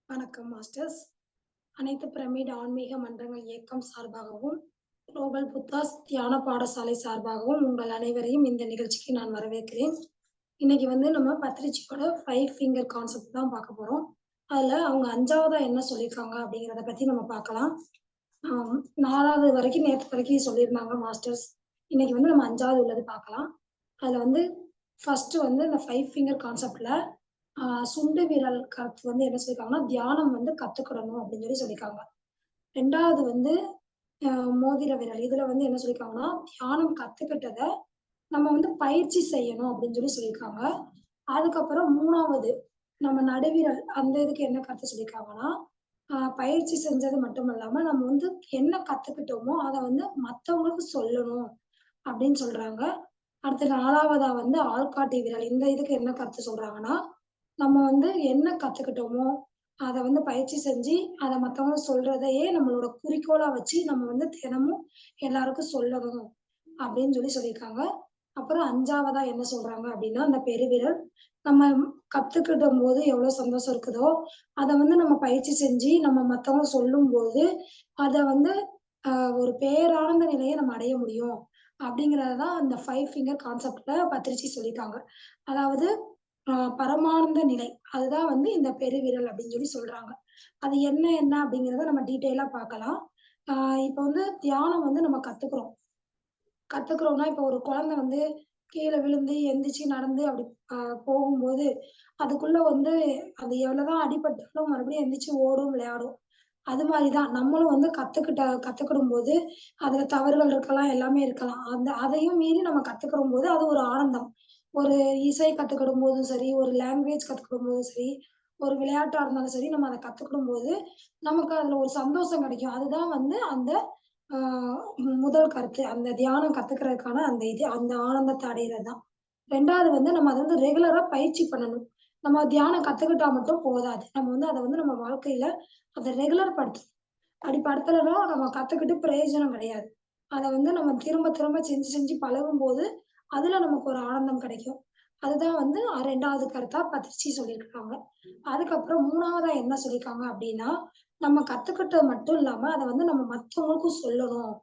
வணக்கம் மாஸ்டர்ஸ். அனைத்து பிரமிட் ஆன்மீக மன்றங்கள் இயக்கம் சார்பாகவும், குளோபல் புத்தாஸ் தியான பாடசாலை சார்பாகவும் உங்கள் அனைவரையும் இந்த நிகழ்ச்சிக்கு நான் வரவேற்கிறேன். இன்னைக்கு நம்ம பத்ரிஜியோட 5 ஃபிங்கர் கான்செப்ட் தான் பார்க்க போறோம். அதுல அவங்க 5வதா என்ன சொல்லியிருக்காங்க அப்படிங்கிறத பத்தி நம்ம பார்க்கலாம். 4வது வரைக்கும் நேத்து வரைக்கும் சொல்லியிருந்தாங்க மாஸ்டர்ஸ். இன்னைக்கு நம்ம 5வது உள்ளது பார்க்கலாம். அதுல ஃபர்ஸ்ட் இந்த 5 ஃபிங்கர் கான்செப்ட்ல சுண்டு விரல் கருத்து என்ன சொல்லியிருக்காங்கன்னா, தியானம் கத்துக்கிடணும் அப்படின்னு சொல்லியிருக்காங்க. 2வது மோதிர விரல். இதுல என்ன சொல்லியிருக்காங்கன்னா, தியானம் கத்துக்கிட்டத நம்ம பயிற்சி செய்யணும் அப்படின்னு சொல்லியிருக்காங்க. அதுக்கப்புறம் 3வது நம்ம நடுவிரல். அந்த இதுக்கு என்ன கருத்து சொல்லியிருக்காங்கன்னா, பயிற்சி செஞ்சது மட்டும் இல்லாம நம்ம என்ன கத்துக்கிட்டோமோ அத மத்தவங்களுக்கு சொல்லணும் அப்படின்னு சொல்றாங்க. அடுத்து 4வதா ஆள்காட்டி விரல். இந்த இதுக்கு என்ன கருத்து சொல்றாங்கன்னா, நம்ம என்ன கத்துக்கிட்டோமோ, அத பயிற்சி செஞ்சு, அத மத்தவங்க சொல்றதையே நம்மளோட குறிக்கோளா வச்சு, நம்ம தினமும் எல்லாருக்கும் சொல்லணும் அப்படின்னு சொல்லியிருக்காங்க. அப்புறம் 5வதா என்ன சொல்றாங்க அப்படின்னா, அந்த பெருவிரல். நம்ம கத்துக்கிடும்போது எவ்வளவு சந்தோஷம் இருக்குதோ, அத நம்ம பயிற்சி செஞ்சு, நம்ம மத்தவங்க சொல்லும்போது, அத அ ஒரு பேரானந்த நிலைய நம்ம அடைய முடியும். அப்படிங்கிறது தான் அந்த 5 ஃபிங்கர் கான்செப்ட்ல பத்திரிச்சி சொல்லியிருக்காங்க. அதாவது பரமானந்த நிலை. அதுதான் இந்த பெருவிரல் அப்படின்னு சொல்றாங்க. அது என்ன என்ன அப்படிங்கிறத நம்ம டீட்டெயிலா பார்க்கலாம். ஆ இப்ப தியானம் நம்ம கத்துக்கிறோம். கத்துக்கிறோம்னா, இப்ப ஒரு குழந்தை கீழ விழுந்து, எந்திரிச்சு நடந்து அப்படி அ போகும்போது, அதுக்குள்ள அது எவ்வளவுதான் அடிபட்டாலும் மறுபடியும் எந்திரிச்சு ஓடும், விளையாடும். அது மாரி தான் நம்மளும் கத்துக்கிடும்போது, அதுல தவறுகள் இருக்கலாம், எல்லாமே இருக்கலாம். அதையும் மீறி நம்ம கத்துக்கிடும்போது, அது ஒரு ஆனந்தம். ஒரு இசை கத்துக்கிடும்போதும் சரி, ஒரு லாங்குவேஜ் கத்துக்கிடும்போதும் சரி, ஒரு விளையாட்டா இருந்தாலும் சரி, நம்ம அத கத்துக்கிடும்போது, நமக்கு அதுல ஒரு சந்தோஷம் கிடைக்கும். அதுதான் அந்த ஆ முதல் கருத்து. அந்த தியானம் கத்துக்கிறதுக்கான அந்த இது, அந்த ஆனந்தத்த அடையிறது தான். 2வது நம்ம அத ரெகுலரா பயிற்சி பண்ணணும். நம்ம தியானம் கத்துக்கிட்டா மட்டும் போதாது. நம்ம அத நம்ம வாழ்க்கையில அத ரெகுலர் படுத்தணும். அப்படி படுத்தலன்னா நம்ம கத்துக்கிட்டு பிரயோஜனம் கிடையாது. அத நம்ம திரும்ப திரும்ப செஞ்சு செஞ்சு பழகும்போது, அதுல நமக்கு ஒரு ஆனந்தம் கிடைக்கும். அதுதான் 2வது கருத்தா பத்திரிச்சி சொல்லியிருக்காங்க. அதுக்கப்புறம் 3வதா என்ன சொல்லியிருக்காங்க அப்படின்னா, நம்ம கத்துக்கிட்டது மட்டும் இல்லாம, அத நம்ம மத்தவங்களுக்கும் சொல்லணும்.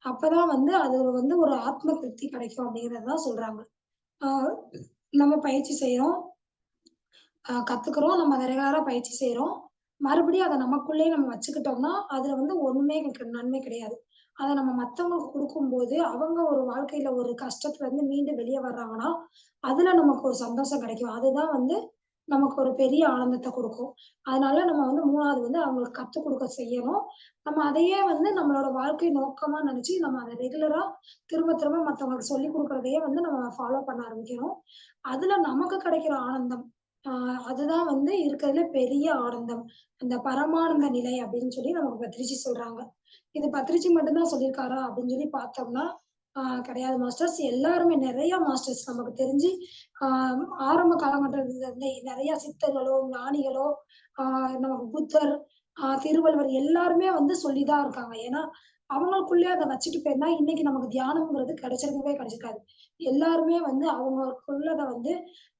அப்பதான் அது ஒரு ஆத்ம திருப்தி கிடைக்கும் அப்படிங்கிறது தான் சொல்றாங்க. ஆ நம்ம பயிற்சி செய்றோம். கத்துக்கிறோம். நம்ம அத ரெகுலரா பயிற்சி செய்றோம். மறுபடியும் அத நமக்குள்ளயே நம்ம வச்சுக்கிட்டோம்னா, அதுல ஒண்ணுமே எனக்கு நன்மை கிடையாது. அத நம்ம மத்தவங்களுக்கு குடுக்கும்போது, அவங்க ஒரு வாழ்க்கையில ஒரு கஷ்டத்துலருந்து மீண்டு வெளிய வர்றாங்கன்னா, அதுல நமக்கு ஒரு சந்தோஷம் கிடைக்கும். அதுதான் நமக்கு ஒரு பெரிய ஆனந்தத்த குடுக்கும். அதனால நம்ம 3வது அவங்களுக்கு கத்துக் குடுக்க செய்யணும். நம்ம அதையே நம்மளோட வாழ்க்கை நோக்கமா நெனச்சு, நம்ம அத ரெகுலரா திரும்ப திரும்ப மத்தவங்களுக்கு சொல்லிக் குடுக்குறதையே நம்ம ஃபாலோ பண்ண ஆரம்பிக்கணும். அதுல நமக்கு கிடைக்கிற ஆனந்தம், ஆ அதுதான் இருக்கிறதுல பெரிய ஆனந்தம். அந்த பரமானந்த நிலை அப்படின்னு சொல்லி நமக்கு பத்ரிஜி சொல்றாங்க. இது பத்ரிஜி மட்டும் தான் சொல்லியிருக்காரா அப்படின்னு பார்த்தோம்னா, கிடையாது மாஸ்டர்ஸ். எல்லாருமே நெறைய மாஸ்டர்ஸ் நமக்கு தெரிஞ்சு, ஆ ஆரம்ப காலகட்டத்துல இருந்தே நெறைய சித்தர்களோ, ஞானிகளோ, ஆ நமக்கு புத்தர், திருவள்ளுவர் எல்லாருமே சொல்லி தான் இருக்காங்க. ஏன்னா, அவங்களுக்குள்ளயே அத வச்சுட்டு போயிருந்தா, இன்னைக்கு நமக்கு தியானம்ங்கிறது கிடைச்சிருக்கவே கிடைச்சிருக்காது. எல்லாருமே அவங்களுக்குள்ளத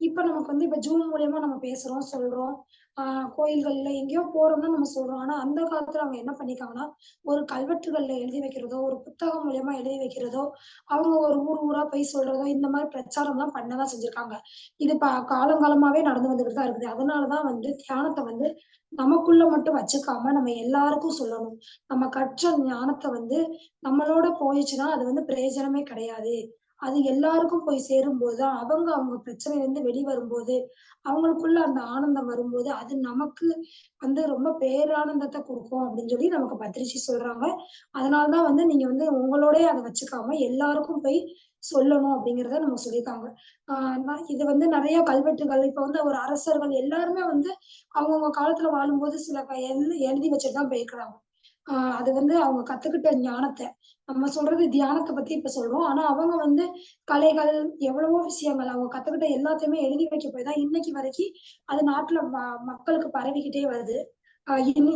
இப்ப நமக்கு இப்ப Zoom மூலியமா நம்ம பேசுறோம், சொல்றோம். ஆ கோயில்கள்ல எங்கேயோ போறோம்னா நம்ம சொல்றோம். ஆனா, அந்த காலத்துல அவங்க என்ன பண்ணியிருக்காங்கன்னா, ஒரு கல்வெட்டுகள்ல எழுதி வைக்கிறதோ, ஒரு புத்தகம் மூலியமா எழுதி வைக்கிறதோ, அவங்க ஒரு ஊர் ஊரா போய் சொல்றதோ, இந்த மாரி பிரச்சாரம்லாம் பண்ண தான் செஞ்சிருக்காங்க. இது காலங்காலமாவே நடந்து வந்துகிட்டு தான் இருக்குது. அதனால தான் தியானத்த நமக்குள்ள மட்டும் வச்சுக்காம, நம்ம எல்லாருக்கும் சொல்லணும். நம்ம கற்ற ஞானத்த நம்மளோட போயிருச்சுன்னா, அது பிரயோஜனமே கிடையாது. அது எல்லாருக்கும் போய் சேரும்போது தான், அவங்க அவங்க பிரச்சனையிலருந்து வெளிவரும்போது, அவங்களுக்குள்ள அந்த ஆனந்தம் வரும்போது, அது நமக்கு ரொம்ப பேரானந்தத்த குடுக்கும் அப்படின்னு சொல்லி நமக்கு பத்ரிஜி சொல்றாங்க. அதனால தான் நீங்க உங்களோடயே அத வச்சுக்காம எல்லாருக்கும் போய் சொல்லணும் அப்படிங்கிறத நம்ம சொல்லியிருக்காங்க. ஆ இது நெறைய கல்வெட்டுகள், இப்ப ஒரு அரசர்கள் எல்லாருமே அவங்கவங்க காலத்துல வாழும்போது சில எழுதி வச்சுட்டு தான் போயிருக்கிறாங்க. அது அவங்க கத்துக்கிட்ட ஞானத்த. நம்ம சொல்றது தியானத்த பத்தி இப்ப சொல்றோம். ஆனா அவங்க கலைகள், எவ்வளவோ விஷயங்கள் அவங்க கத்துக்கிட்ட எல்லாத்தையுமே எழுதி வைக்க போய் தான் இன்னைக்கு வரைக்கும் அது நாட்டுல மக்களுக்கு பரவிக்கிட்டே வருது.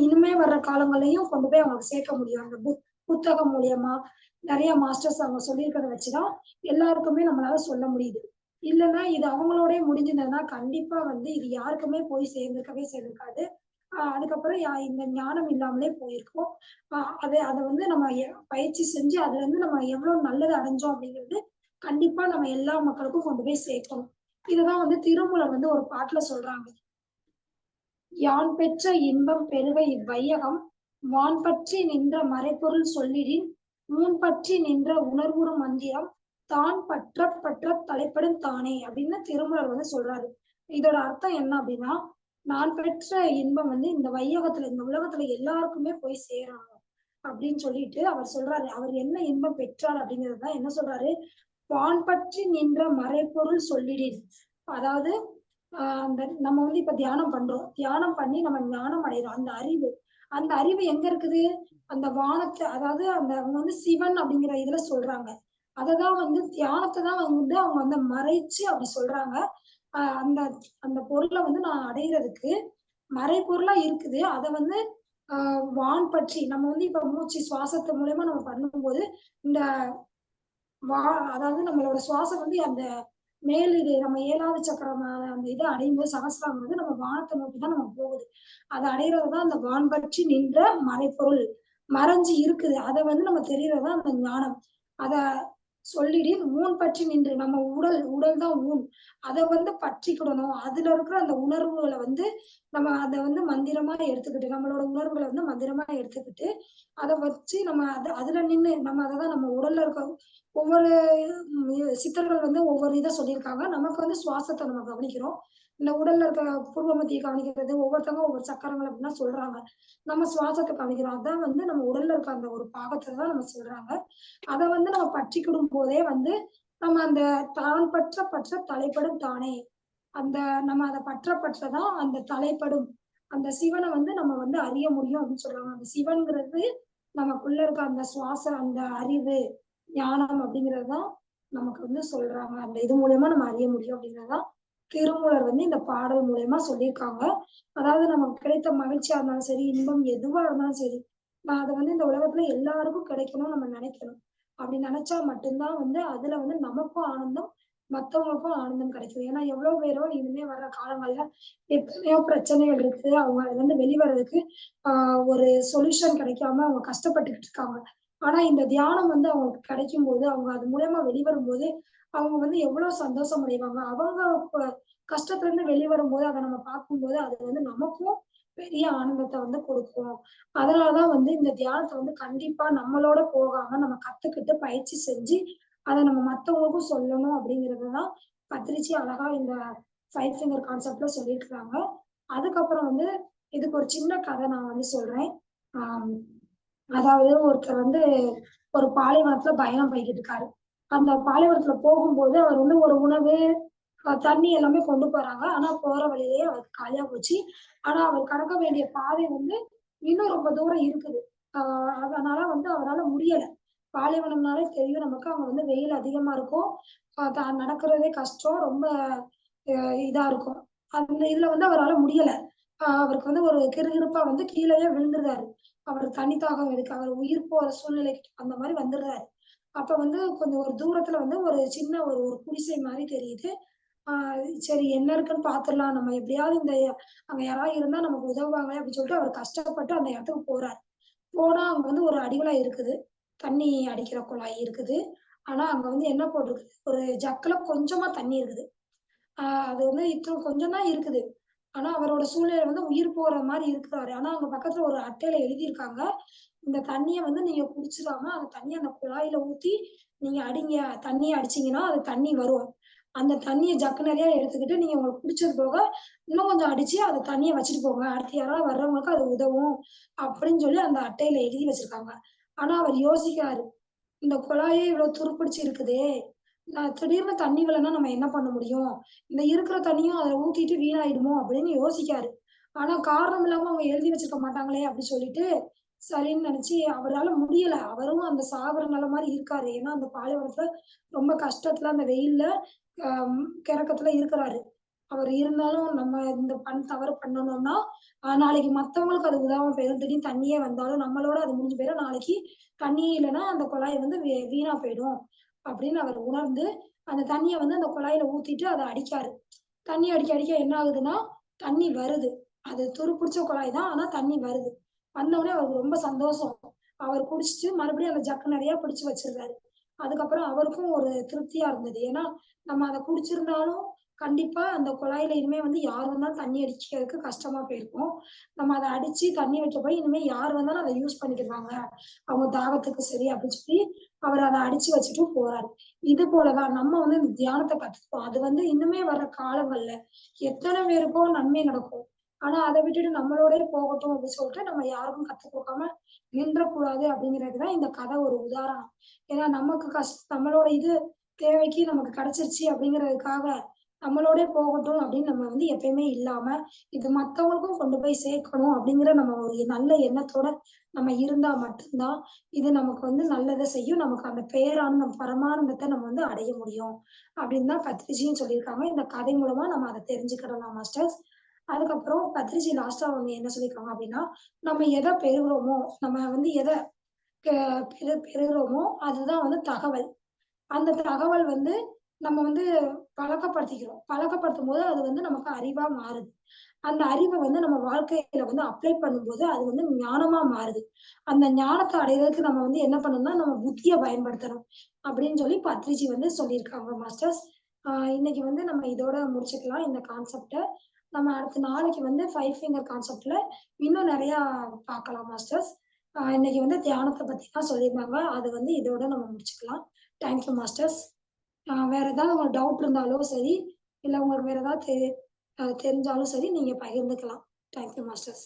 இனிமே வர்ற காலங்கள்லயும் கொண்டு போய் அவங்களுக்கு சேர்க்க முடியும். அந்த புத்தகம் மூலியமா நெறைய மாஸ்டர்ஸ் அவங்க சொல்லியிருக்கிறத வச்சு தான் எல்லாருக்குமே நம்மளால சொல்ல முடியுது. இல்லன்னா இது அவங்களோடயே முடிஞ்சிருந்ததுன்னா, கண்டிப்பா இது யாருக்குமே போய் சேர்ந்திருக்கவே சேர்ந்திருக்காது. அதுக்கப்புறம் இந்த ஞானம் இல்லாமலே போயிருக்கும். அத வந்து நம்ம பயிற்சி செஞ்சு அதுலருந்து நம்ம எவ்வளவு நல்லது அடைஞ்சோம் அப்படிங்கிறது கண்டிப்பா நம்ம எல்லா மக்களுக்கும் கொண்டு போய் சேர்க்கணும். இததான் வந்து திருமூலர் வந்து ஒரு பாட்டுல சொல்றாங்க. யான் பெற்ற இன்பம் பெருக இவ்வையகம் வான் பற்றி நின்ற மறைபொருள் சொல்லிடின் ஊன் பற்றி நின்ற உணர்வுறு மந்திரம் தான் பற்ற தலைப்படும் தானே அப்படின்னு திருமூலர் வந்து சொல்றாரு. இதோட அர்த்தம் என்ன அப்படின்னா, நான் பெற்ற இன்பம் வந்து இந்த வையகத்துல இந்த உலகத்துல எல்லாருக்குமே போய் சேரணும் அப்படின்னு சொல்லிட்டு அவர் சொல்றாரு. அவர் என்ன இன்பம் பெற்றார் அப்படிங்கிறதுதான் என்ன சொல்றாரு, வான் பற்றி நின்ற மறைபொருள் சொல்லிடின். அதாவது அந்த நம்ம வந்து இப்ப தியானம் பண்றோம். தியானம் பண்ணி நம்ம ஞானம் அடையறோம். அந்த அறிவு எங்க இருக்குது? அந்த வானத்துல அதாவது அவங்க வந்து சிவன் அப்படிங்கிற இதுல சொல்றாங்க. அததான் வந்து தியானத்த தான் வந்து அவங்க வந்து மறைச்சு அப்படி சொல்றாங்க. அந்த அந்த பொருள வந்து நான் அடையறதுக்கு மறைபொருளா இருக்குது. அத வந்து அ வான் பற்றி நம்ம வந்து இப்ப மூச்சு சுவாசத்து மூலியமா நம்ம பண்ணும்போது, இந்த வா அதாவது நம்மளோட சுவாசம் வந்து அந்த மேல் இது நம்ம 7வது சக்கரமான அந்த இத அடையும்போது சகஸ்ராரம் வந்து நம்ம வானத்த நோக்கி தான் நம்ம போகுது. அத அடையிறது தான் அந்த வான் பற்றி நின்ற மறைப்பொருள். மறைஞ்சு இருக்குது. அத வந்து நம்ம தெரியறது தான் அந்த ஞானம். அத சொல்லிடி ஊன் பற்றி நின்று நம்ம உடல் தான் ஊன். அத வந்து பற்றிக்கிடணும். அதுல இருக்கிற அந்த உணர்வுகள வந்து நம்ம அத வந்து மந்திரமா எடுத்துக்கிட்டு, நம்மளோட உணர்வுகள வந்து மந்திரமா எடுத்துக்கிட்டு, அத வச்சு நம்ம அதுல நின்னு நம்ம அததான் நம்ம உடல்ல இருக்க ஒவ்வொரு சித்தர்கள் வந்து ஒவ்வொரு இத சொல்லியிருக்காங்க. நமக்கு வந்து சுவாசத்த நம்ம கவனிக்கிறோம். இந்த உடல்ல இருக்க புருவ மத்திய கவனிக்கிறது, ஒவ்வொருத்தவங்க ஒவ்வொரு சக்கரங்கள் அப்படிலாம் சொல்றாங்க. நம்ம சுவாசத்த கவனிக்கிறோம். அதான் வந்து நம்ம உடல்ல இருக்க அந்த ஒரு பாகத்த தான் நம்ம சொல்றாங்க. அத வந்து நம்ம பற்றிக்கிடும் போதே வந்து, நம்ம அந்த தான் பற்ற தலைப்படும் தானே. அந்த நம்ம அத பற்ற தான் அந்த தலைப்படும். அந்த சிவன வந்து நம்ம வந்து அறிய முடியும் அப்படின்னு சொல்றாங்க. அந்த சிவன்ங்கிறது நமக்குள்ள இருக்க அந்த சுவாசம், அந்த அறிவு, ஞானம் அப்படிங்கிறது தான் நமக்கு வந்து சொல்றாங்க. அந்த இது மூலியமா நம்ம அறிய முடியும் அப்படிங்கிறது தான் திருமூலர் வந்து இந்த பாடல் மூலியமா சொல்லியிருக்காங்க. அதாவது நமக்கு கிடைத்த மகிழ்ச்சியா இருந்தாலும் சரி, இன்பம் எதுவா இருந்தாலும் சரி, நான் அத வந்து இந்த உலகத்துல எல்லாருக்கும் கிடைக்கணும்னு நம்ம நினைக்கணும். அப்படி நினைச்சா மட்டும் தான் வந்து அதுல வந்து நமக்கும் ஆனந்தம், மத்தவங்களுக்கும் ஆனந்தம் கிடைக்கும். ஏன்னா எவ்வளோ பேரோ இனிமே வர்ற காலங்கள்ல எத்தனையோ பிரச்சனைகள் இருக்கு. அவங்க அதுலருந்து வெளிவர்றதுக்கு ஒரு சொல்யூஷன் கிடைக்காம அவங்க கஷ்டப்பட்டுக்கிட்டு இருக்காங்க. ஆனா இந்த தியானம் வந்து அவங்களுக்கு கிடைக்கும்போது, அவங்க அது மூலியமா வெளிவரும்போது, அவங்க வந்து எவ்வளோ சந்தோஷம் அடைவாங்க. அவங்க இப்ப கஷ்டத்துலருந்து வெளிவரும்போது, அத நம்ம பார்க்கும்போது, அது வந்து நமக்கும் பெரிய ஆனந்தத்த வந்து கொடுக்கும். அதனால தான் வந்து இந்த தியானத்த வந்து கண்டிப்பா நம்மளோட போகாம நம்ம கத்துக்கிட்டு பயிற்சி செஞ்சு, அத நம்ம மத்தவங்களுக்கும் சொல்லணும் அப்படிங்கிறது தான் பத்ரிஜி அழகா இந்த 5 ஃபிங்கர் கான்செப்ட்ல சொல்லியிருக்கிறாங்க. அதுக்கப்புறம் வந்து இதுக்கு ஒரு சின்ன கதை நான் வந்து சொல்றேன். ஆம். அதாவது ஒருத்தர் வந்து ஒரு பாலைவனத்துல பயணம் போய்க்கிட்டு இருக்காரு. அந்த பாலைவனத்துல போகும்போது அவர் வந்து ஒரு உணவு, தண்ணி எல்லாமே கொண்டு போறாங்க. ஆனா போற வழியிலேயே அவருக்கு காலியா போச்சு. ஆனா அவர் கடக்க வேண்டிய பாதை வந்து இன்னும் ரொம்ப தூரம் இருக்குது. ஆ அதனால வந்து அவரால முடியல. பாலைவனம்னாலே தெரியும் நமக்கு. அங்க வந்து வெயில் அதிகமா இருக்கும். தான் நடக்கிறதே கஷ்டம். ரொம்ப இதா இருக்கும். அந்த இதுல வந்து அவரால முடியல. அவருக்கு வந்து ஒரு கிறுகிறுப்பா வந்து கீழயே விழுந்துருறாரு. அவர் தண்ணி தாகம் எடுக்க, அவர் உயிர் போற சூழ்நிலைக்கு அந்த மாரி வந்துடுறாரு. அப்ப வந்து கொஞ்சம் ஒரு தூரத்துல வந்து ஒரு சின்ன ஒரு ஒரு குடிசை மாரி தெரியுது. ஆ சரி என்ன இருக்குன்னு பாத்துரலாம். நம்ம எப்படியாவது அங்க யாராவது இருந்தா நமக்கு உதவுவாங்களே அப்படின்னு சொல்லிட்டு அவர் கஷ்டப்பட்டு அந்த இடத்துக்கு போறாரு. போனா அங்க வந்து ஒரு அடிகுழாய் இருக்குது. தண்ணி அடிக்கிற குழாய் இருக்குது. ஆனா அங்க வந்து என்ன போட்டிருக்கு, ஒரு ஜக்குல கொஞ்சமா தண்ணி இருக்குது. அது வந்து கொஞ்சம் தான் இருக்குது. ஆனா, அவரோட சூழ்நிலை வந்து உயிர் போற மாரி இருக்கிறாரு. ஆனா, அங்க பக்கத்துல ஒரு அட்டையில எழுதியிருக்காங்க. இந்த தண்ணீய வந்து நீங்க குடிச்சிராம, அந்த தண்ணிய அந்த குழாயில ஊத்தி நீங்க அடிங்க. தண்ணிய அடிச்சீங்கன்னா, அது தண்ணி வரும். அந்த தண்ணிய ஜக்கு நெறைய எடுத்துக்கிட்டு, நீங்க உங்களுக்கு புடிச்சது போக, இன்னும் கொஞ்சம் அடிச்சு அந்த தண்ணிய வச்சுட்டு போங்க. அடுத்து யாராவது வர்றவங்களுக்கு அது உதவும். அப்படின்னு சொல்லி அந்த அட்டையில எழுதி வச்சிருக்காங்க. ஆனா, அவர் யோசிக்கிறாரு. இந்த குழாயே இவ்ளோ துருப்பிடிச்சு இருக்குதே! திடீர்னு தண்ணி வரலன்னா நம்ம என்ன பண்ண முடியும்? இந்த இருக்கிற தண்ணியும் அதுல ஊத்திட்டு வீணாயிடுமோ! அப்படின்னு யோசிக்காரு. ஆனா காரணம் இல்லாம அவங்க எழுதி வச்சிருக்க மாட்டாங்களே! அப்படி சொல்லிட்டு, சரின்னு நெனச்சு அவரால முடியல. அவரும் அந்த சாகுற நிலை மாரி இருக்காரு. ஏன்னா, அந்த பாலைவனத்துல ரொம்ப கஷ்டத்துல அந்த வெயில்ல அ கிறக்கத்துல இருக்கிறாரு. அவர் இருந்தாலும் நம்ம இந்த தவறு பண்ணணும்னா, நாளைக்கு மத்தவங்களுக்கு அது உதவாம போயிரும். திடீர்னு தண்ணியே வந்தாலும் நம்மளோட அது முடிஞ்சு போயிரும். நாளைக்கு தண்ணியே இல்லன்னா, அந்த குழாய் வந்து வீணா போயிடும். அப்படின்னு அவர் உணர்ந்து, அந்த தண்ணிய வந்து அந்த குழாயில ஊத்திட்டு அத அடிக்காரு. தண்ணி அடிக்க, அடிக்க என்ன ஆகுதுன்னா, தண்ணி வருது. அது துருப்பிடிச்ச குழாய் தான். ஆனா தண்ணி வருது. வந்தவுடனே அவருக்கு ரொம்ப சந்தோஷம். அவர் குடிச்சுட்டு மறுபடியும் அந்த ஜக்கு நெறைய பிடிச்சு வச்சிருந்தாரு. அதுக்கப்புறம் அவருக்கும் ஒரு திருப்தியா இருந்தது. ஏன்னா, நம்ம அத குடிச்சிருந்தாலும், கண்டிப்பா அந்த குழாயில இனிமே வந்து யார் வந்தாலும் தண்ணி அடிக்கிறதுக்கு கஷ்டமா போயிருக்கும். நம்ம அத அடிச்சு தண்ணி வைக்க போய், இனிமே யார் வந்தாலும் அத யூஸ் பண்ணிக்கிருவாங்க. அவங்க தாகத்துக்கு சரி அப்படின்னு சொல்லி, அவர் அத அடிச்சு வச்சுட்டு போறாரு. இது போல தான் நம்ம வந்து இந்த தியானத்த கத்துக்கிட்டோம். அது வந்து இன்னுமே வர காலங்கள்ல எத்தன பேருக்கோ நன்மை நடக்கும். ஆனா அத விட்டுட்டு நம்மளோடயே போகட்டும் அப்படின்னு சொல்லிட்டு நம்ம யாருக்கும் கத்துக் குடுக்காம நின்றக்கூடாது அப்படிங்கிறதுக்கு தான் இந்த கதை ஒரு உதாரணம். ஏன்னா நமக்கு நம்மளோட இது தேவைக்கு நமக்கு கிடைச்சிருச்சு அப்படிங்கிறதுக்காக, நம்மளோடயே போகட்டும் அப்படின்னு நம்ம வந்து எப்பயுமே இல்லாம, இது மத்தவங்களுக்கும் கொண்டு போய் சேர்க்கணும் அப்படிங்கிற நம்ம ஒரு நல்ல எண்ணத்தோட நம்ம இருந்தா மட்டும் தான், இது நமக்கு வந்து நல்லத செய்யும். நமக்கு அந்த பேரானந்தம், பரமானந்தத்த நம்ம வந்து அடைய முடியும். அப்படின்னு தான் பத்ரிஜியும் சொல்லியிருக்காங்க. இந்த கதை மூலமா நம்ம அத தெரிஞ்சுக்கிடலாம் மாஸ்டர்ஸ். அதுக்கப்புறம் பத்ரிஜி லாஸ்ட்டா அவங்க என்ன சொல்லியிருக்காங்க அப்படின்னா, நம்ம எத பெறுகிறோமோ, நம்ம வந்து எத க பெறுகிறோமோ, அதுதான் வந்து தகவல். அந்த தகவல் வந்து நம்ம வந்து பழக்கப்படுத்திக்கிறோம். பழக்கப்படுத்தும்போது அது வந்து நமக்கு அறிவா மாறுது. அந்த அறிவ வந்து நம்ம வாழ்க்கையில வந்து அப்ளை பண்ணும்போது, அது வந்து ஞானமா மாறுது. அந்த ஞானத்த அடையறதுக்கு நம்ம வந்து என்ன பண்ணணும்னா, நம்ம புத்திய பயன்படுத்தணும். அப்படின்னு சொல்லி பத்ரிஜி வந்து சொல்லியிருக்காங்க மாஸ்டர்ஸ். இன்னைக்கு வந்து நம்ம இதோட முடிச்சுக்கலாம் இந்த கான்செப்ட்ட. நம்ம அடுத்த நாளைக்கு வந்து 5 ஃபிங்கர் கான்செப்ட்ல இன்னும் நெறையா பார்க்கலாம் மாஸ்டர்ஸ். இன்னைக்கு வந்து தியானத்த பத்தி தான் சொல்லியிருந்தாங்க. அது வந்து இதோட நம்ம முடிச்சுக்கலாம். Thank you masters. வேற ஏதாவது உங்களுக்கு டவுட் இருந்தாலும் சரி, இல்ல உங்களுக்கு வேற ஏதாவது தெரிஞ்சாலும் சரி, நீங்க பகிர்ந்துக்கலாம். Thank you masters.